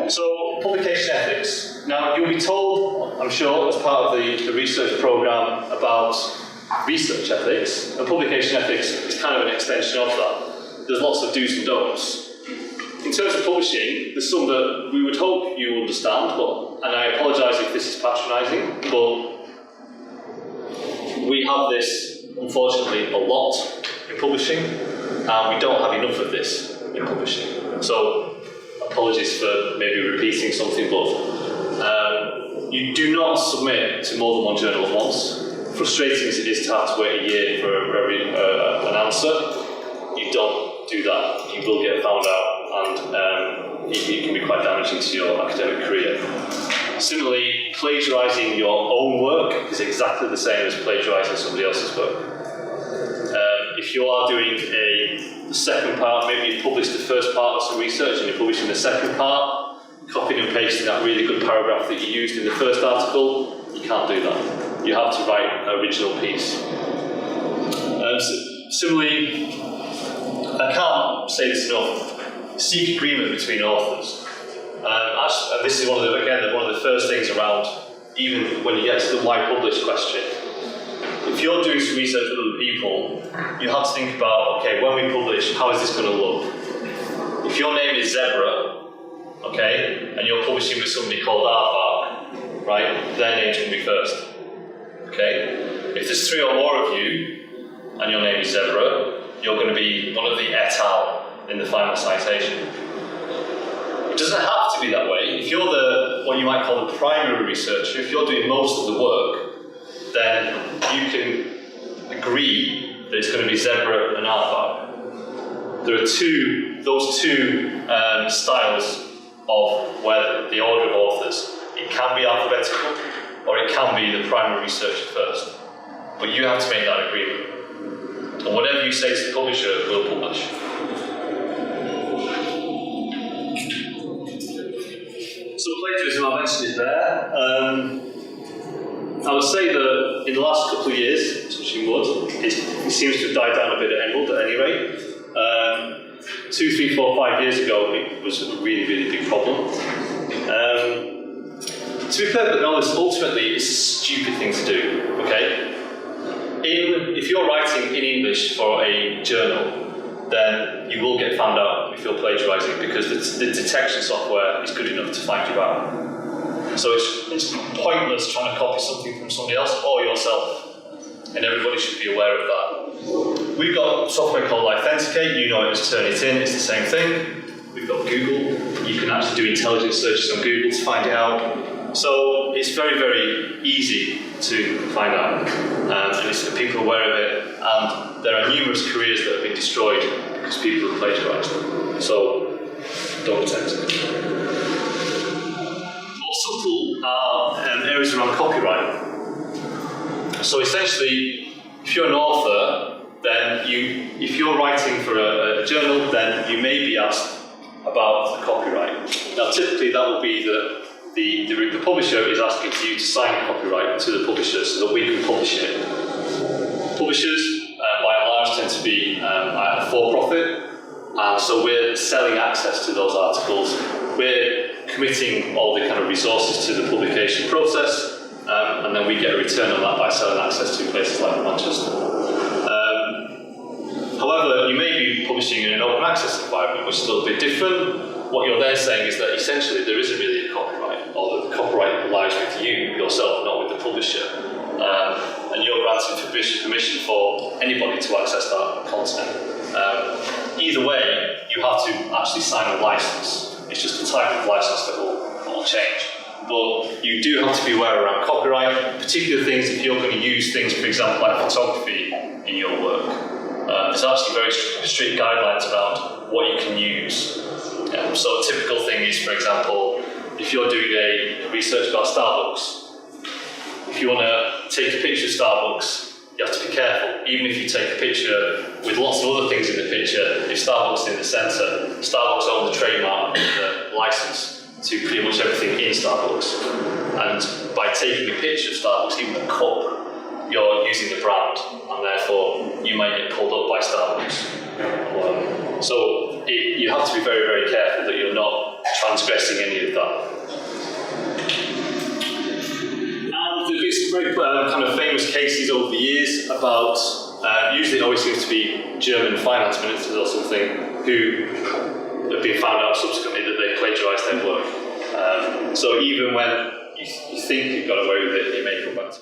So, publication ethics. Now, you'll be told, I'm sure, as part of the research program about research ethics, and publication ethics is kind of an extension of that. There's lots of do's and don'ts. In terms of publishing, there's some that we would hope you understand, and I apologise if this is patronising, but we have this, unfortunately, a lot in publishing, and we don't have enough of this in publishing. So, apologies for maybe repeating something, but you do not submit to more than one journal at once. Frustrating as it is to have to wait a year for an answer, you don't do that. You will get found out, and it can be quite damaging to your academic career. Similarly, plagiarising your own work is exactly the same as plagiarising somebody else's work. If you are doing the second part, maybe you've published the first part of some research and you're publishing the second part, copying and pasting that really good paragraph that you used in the first article, you can't do that. You have to write an original piece. Similarly, I can't say this enough, seek agreement between authors. And this is one of the first things around, even when you get to the why publish question. If you're doing some research with other people, you have to think about, okay, when we publish, how is this going to look? If your name is Zebra, okay, and you're publishing with somebody called Aardvark, right, their name's going to be first, okay? If there's 3 or more of you, and your name is Zebra, you're going to be one of the et al. In the final citation. It doesn't have to be that way. If you're what you might call the primary researcher, if you're doing most of the work, then you can agree that it's going to be Zebra and Aardvark. There are those two styles of where the order of authors. It can be alphabetical, or it can be the primary researcher first. But you have to make that agreement. And whatever you say to the publisher will publish. So plagiarism, I mentioned it there. I would say that in the last couple of years, touching wood, it seems to have died down a bit at Emerald at any rate. 2, 3, 4, 5 years ago, it was a really, really big problem. To be perfectly honest, ultimately, it's a stupid thing to do, okay? If you're writing in English for a journal, then you will get found out if you're plagiarising because the detection software is good enough to find you out. So it's pointless trying to copy something from somebody else or yourself, and everybody should be aware of that. We've got software called Authenticate, you know it as Turnitin, it's the same thing. We've got Google, you can actually do intelligent searches on Google to find it out. So it's very, very easy to find out, and people are aware of it, and there are numerous careers that have been destroyed because people have plagiarised them. So don't attempt it. More subtle are areas around copyright. So essentially, if you're an author, then if you're writing for a journal, then you may be asked about the copyright. Now typically that will be that the publisher is asking for you to sign a copyright to the publisher so that we can publish it. Publishers, by and large, tend to be for-profit, so we're selling access to those articles. We're committing all the kind of resources to the publication process, and then we get a return on that by selling access to places like Manchester. However, you may be publishing in an open access environment, which is a little bit different. What you're then saying is that essentially there isn't really a copyright, or that the copyright lies with you, yourself, not with the publisher. And you're granting permission for anybody to access that content. Either way, you have to actually sign a license. It's just the type of license that will change. But you do have to be aware around copyright, particular things if you're going to use things, for example, like photography in your work. There's actually very strict guidelines around what you can use. So a typical thing is, for example, if you're doing a research about Starbucks, if you want to take a picture of Starbucks, you have to be careful. Even if you take a picture with lots of other things in the picture, if Starbucks is in the centre, Starbucks owns the trademark and the license to pretty much everything in Starbucks. And by taking a picture of Starbucks, even the cup, you're using the brand, and therefore you might get pulled up by Starbucks. So you have to be very, very careful that you're not transgressing any of that. And there's been some very kind of famous cases over the years about, usually it always seems to be German finance ministers or something who have been found out subsequently that they plagiarised their work. So even when you think you've got away with it, it may come back to